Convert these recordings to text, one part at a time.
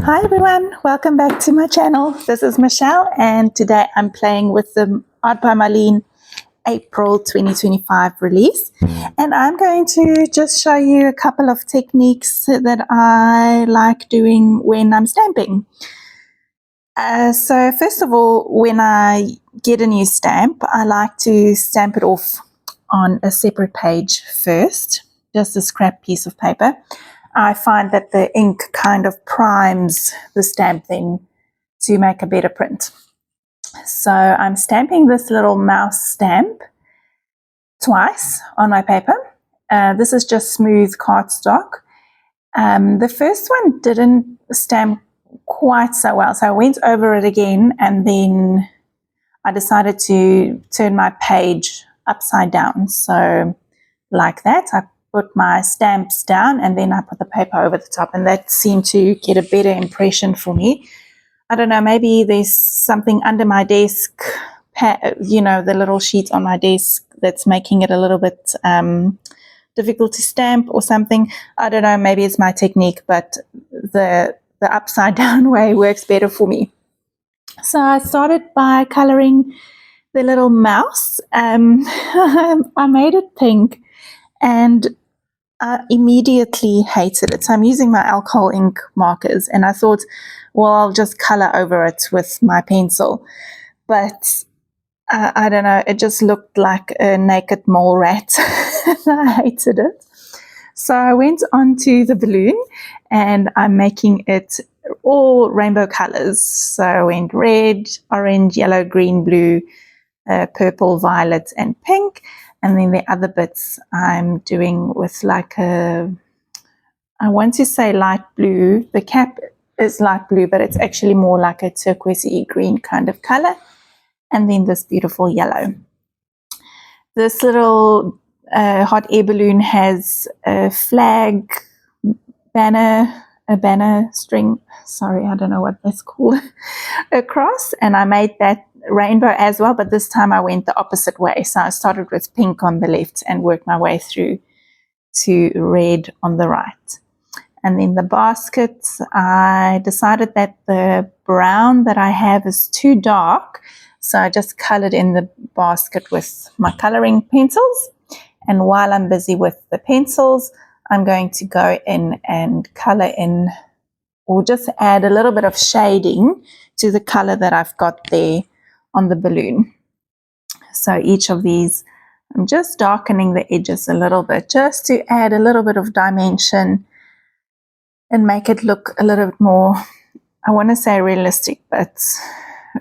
Hi everyone, welcome back to my channel. This is Michelle and today I'm playing with the Art by Marlene April 2025 release, and I'm going to just show you a couple of techniques that I like doing when I'm stamping. So first of all, when I get a new stamp, I like to stamp it off on a separate page first, just a scrap piece of paper. I find that the ink kind of primes the stamp then to make a better print. So I'm stamping this little mouse stamp twice on my paper. This is just smooth cardstock. The first one didn't stamp quite so well, so I went over it again and then I decided to turn my page upside down. So like that, I put my stamps down and then I put the paper over the top, and that seemed to get a better impression for me. I don't know, maybe there's something under my desk, the little sheet on my desk that's making it a little bit difficult to stamp or something. I don't know, maybe it's my technique, but the upside down way works better for me. So I started by coloring the little mouse. I made it pink and I immediately hated it. So I'm using my alcohol ink markers and I thought, well, I'll just color over it with my pencil. But I don't know, it just looked like a naked mole rat. I hated it. So I went on to the balloon and I'm making it all rainbow colors. So I went red, orange, yellow, green, blue, purple, violet, and pink. And then the other bits I'm doing with like I want to say light blue. The cap is light blue, but it's actually more like a turquoisey green kind of color. And then this beautiful yellow. This little hot air balloon has a flag banner, a banner string, sorry, I don't know what that's called, across, and I made that rainbow as well, but this time I went the opposite way. So I started with pink on the left and worked my way through to red on the right. And then the basket, I decided that the brown that I have is too dark, so I just colored in the basket with my coloring pencils. And while I'm busy with the pencils, I'm going to go in and color in, or just add a little bit of shading to the color that I've got there on the balloon. So each of these, I'm just darkening the edges a little bit, just to add a little bit of dimension and make it look a little bit more, I want to say realistic, but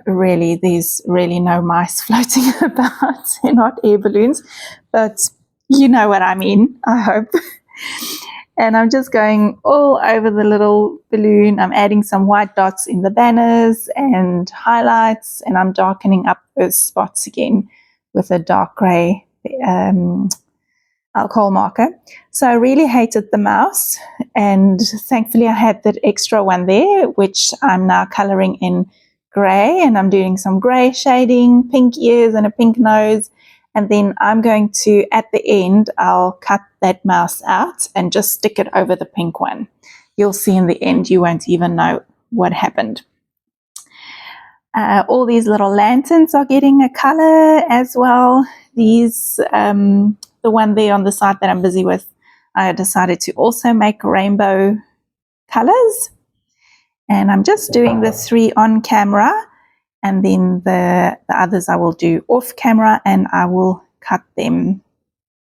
really there's really no mice floating about. They're not air balloons, but you know what I mean, I hope. And I'm just going all over the little balloon. I'm adding some white dots in the banners and highlights, and I'm darkening up those spots again with a dark gray alcohol marker. So I really hated the mouse, and thankfully I had that extra one there, which I'm now coloring in gray, and I'm doing some gray shading, pink ears and a pink nose. And then I'm going to, at the end, I'll cut that mouse out and just stick it over the pink one. You'll see in the end, you won't even know what happened. All these little lanterns are getting a color as well. These, the one there on the side that I'm busy with, I decided to also make rainbow colors. And I'm just doing the 3 on camera. And then the others I will do off camera, and I will cut them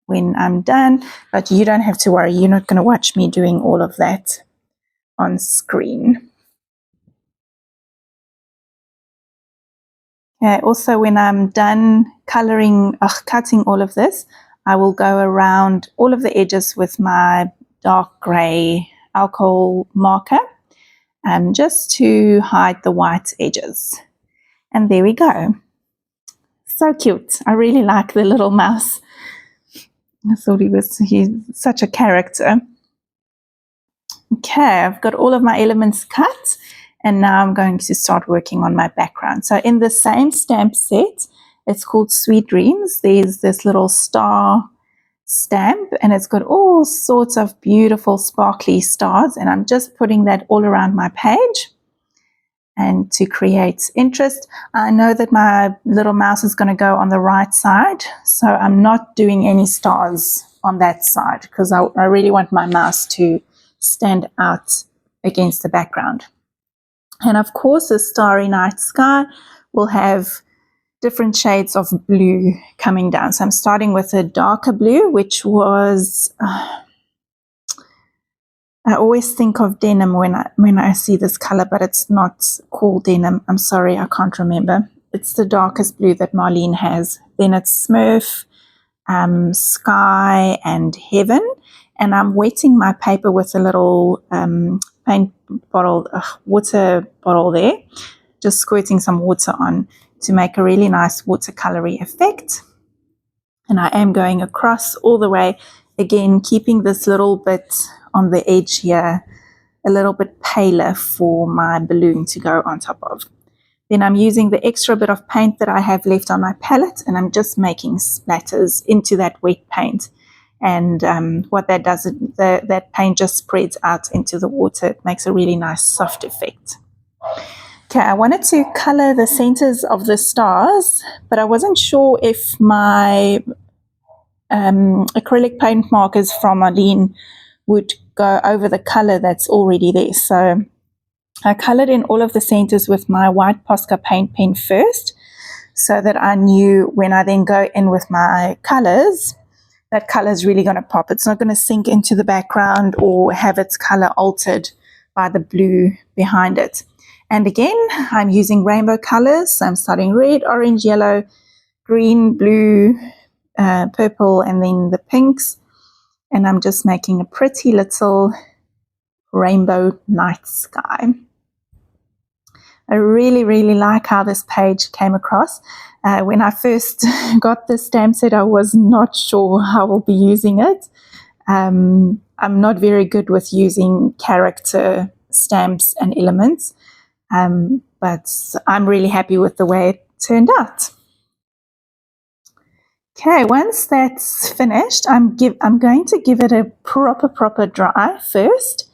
when I'm done. But you don't have to worry, you're not going to watch me doing all of that on screen. Okay, also when I'm done cutting all of this, I will go around all of the edges with my dark gray alcohol marker, just to hide the white edges. And there we go. So cute. I really like the little mouse. I thought he's such a character. Okay, I've got all of my elements cut, and now I'm going to start working on my background. So in the same stamp set, it's called Sweet Dreams. There's this little star stamp, and it's got all sorts of beautiful sparkly stars, and I'm just putting that all around my page. And to create interest, I know that my little mouse is going to go on the right side, so I'm not doing any stars on that side because I really want my mouse to stand out against the background. And of course, the Starry Night Sky will have different shades of blue coming down. So I'm starting with a darker blue, which was I always think of denim when I see this color, but it's not called denim. I'm sorry, I can't remember. It's the darkest blue that Marlene has. Then it's Smurf, Sky, and Heaven. And I'm wetting my paper with a little paint bottle, water bottle there, just squirting some water on to make a really nice watercolory effect. And I am going across all the way, again, keeping this little bit on the edge here, a little bit paler for my balloon to go on top of. Then I'm using the extra bit of paint that I have left on my palette, and I'm just making splatters into that wet paint. And what that does, that paint just spreads out into the water. It makes a really nice soft effect. Okay, I wanted to color the centers of the stars, but I wasn't sure if my acrylic paint markers from Marlene would go over the color that's already there. So I colored in all of the centers with my white Posca paint pen first, so that I knew when I then go in with my colors, that color is really going to pop. It's not going to sink into the background or have its color altered by the blue behind it. And again, I'm using rainbow colors. So I'm starting red, orange, yellow, green, blue, purple, and then the pinks. And I'm just making a pretty little rainbow night sky. I really, really like how this page came across. When I first got this stamp set, I was not sure how I'll be using it. I'm not very good with using character stamps and elements, but I'm really happy with the way it turned out. Okay, once that's finished, I'm going to give it a proper dry first,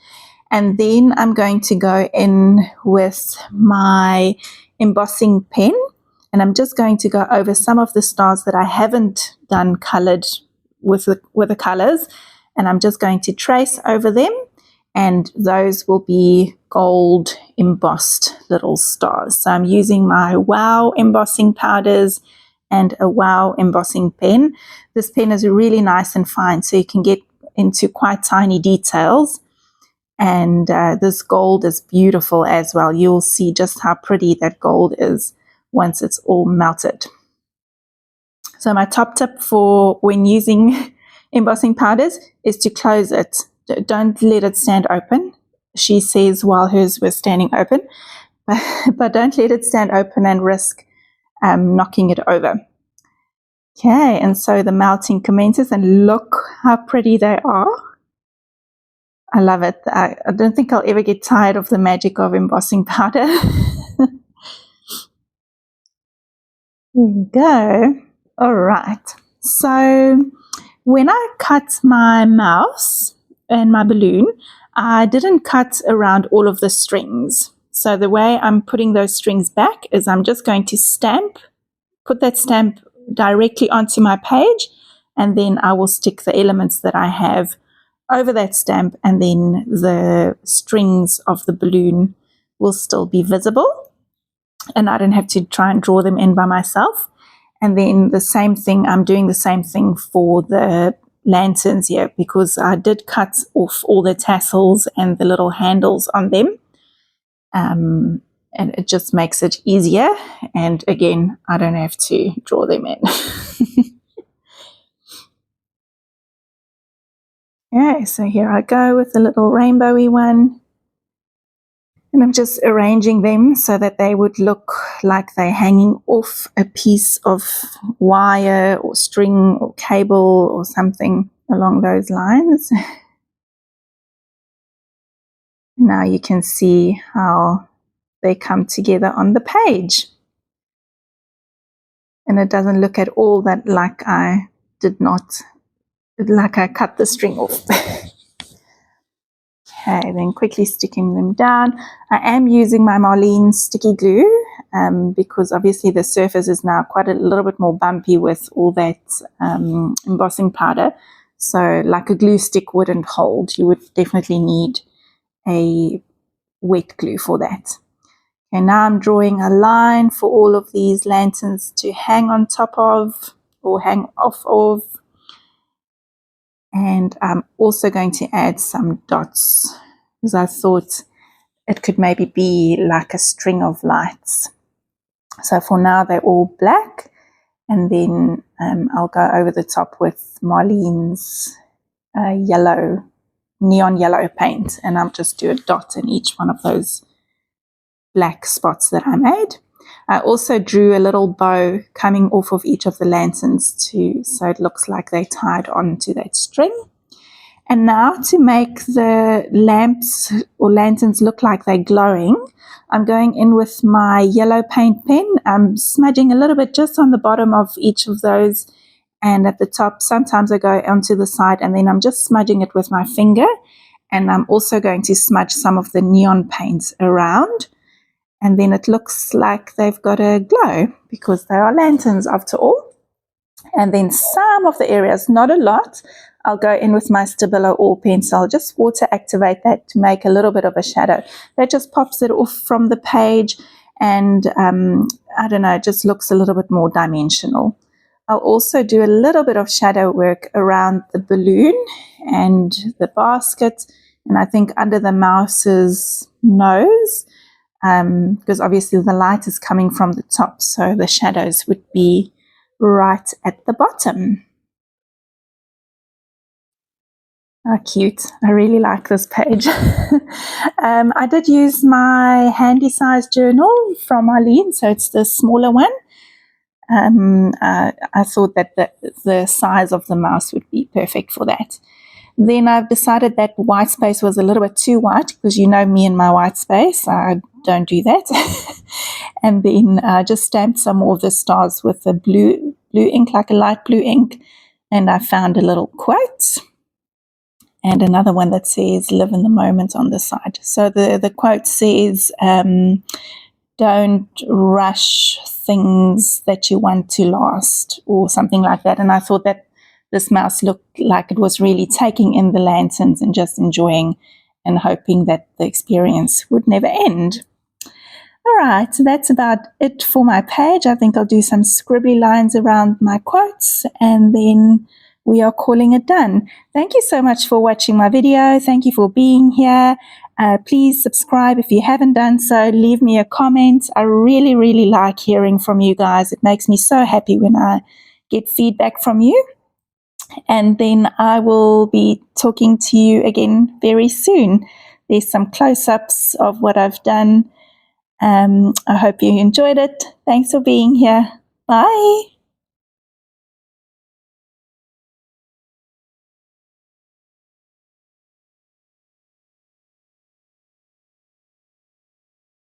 and then I'm going to go in with my embossing pen, and I'm just going to go over some of the stars that I haven't done colored with the colors, and I'm just going to trace over them, and those will be gold embossed little stars. So I'm using my Wow embossing powders and a Wow embossing pen. This pen is really nice and fine, so you can get into quite tiny details. And this gold is beautiful as well. You'll see just how pretty that gold is once it's all melted. So my top tip for when using embossing powders is to close it. Don't let it stand open. She says while hers was standing open, but don't let it stand open and risk knocking it over. Okay, and so the melting commences, and look how pretty they are. I love it. I don't think I'll ever get tired of the magic of embossing powder. There you go. All right. So when I cut my mouse and my balloon, I didn't cut around all of the strings. So the way I'm putting those strings back is I'm just going to put that stamp directly onto my page, and then I will stick the elements that I have over that stamp, and then the strings of the balloon will still be visible, and I don't have to try and draw them in by myself. And then the same thing, I'm doing the same thing for the lanterns here, because I did cut off all the tassels and the little handles on them, and it just makes it easier. And again, I don't have to draw them in. Okay, so here I go with the little rainbowy one. And I'm just arranging them so that they would look like they're hanging off a piece of wire or string or cable or something along those lines. Now you can see how they come together on the page. And it doesn't look at all that like I did not like I cut the string off. Okay, then quickly sticking them down. I am using my Marlene sticky glue because obviously the surface is now quite a little bit more bumpy with all that embossing powder. So like a glue stick wouldn't hold. You would definitely need a wet glue for that. Okay, now I'm drawing a line for all of these lanterns to hang on top of or hang off of. And I'm also going to add some dots because I thought it could maybe be like a string of lights. So for now they're all black, and then I'll go over the top with Marlene's yellow, neon yellow paint, and I'll just do a dot in each one of those black spots that I made. I also drew a little bow coming off of each of the lanterns too, so it looks like they're tied onto that string. And now to make the lamps or lanterns look like they're glowing, I'm going in with my yellow paint pen. I'm smudging a little bit just on the bottom of each of those, and at the top sometimes I go onto the side, and then I'm just smudging it with my finger. And I'm also going to smudge some of the neon paint around, and then it looks like they've got a glow because they are lanterns after all. And then some of the areas, not a lot, I'll go in with my Stabilo All pencil, just water activate that to make a little bit of a shadow. That just pops it off from the page, and I don't know, it just looks a little bit more dimensional. I'll also do a little bit of shadow work around the balloon and the basket, and I think under the mouse's nose, because obviously the light is coming from the top, so the shadows would be right at the bottom. Oh, cute. I really like this page. I did use my handy size journal from Marlene, so it's the smaller one. I thought that the size of the mouse would be perfect for that. Then I've decided that white space was a little bit too white, because you know me and my white space, I don't do that. And then I just stamped some more of the stars with a blue ink, like a light blue ink, and I found a little quote and another one that says live in the moment on the side. So the quote says, don't rush things that you want to last, or something like that. And I thought that this mouse looked like it was really taking in the lanterns and just enjoying and hoping that the experience would never end. All right, so that's about it for my page. I think I'll do some scribbly lines around my quotes, and then we are calling it done. Thank you so much for watching my video. Thank you for being here. Please subscribe if you haven't done so. Leave me a comment. I really, really like hearing from you guys. It makes me so happy when I get feedback from you. And then I will be talking to you again very soon. There's some close-ups of what I've done. I hope you enjoyed it. Thanks for being here. Bye.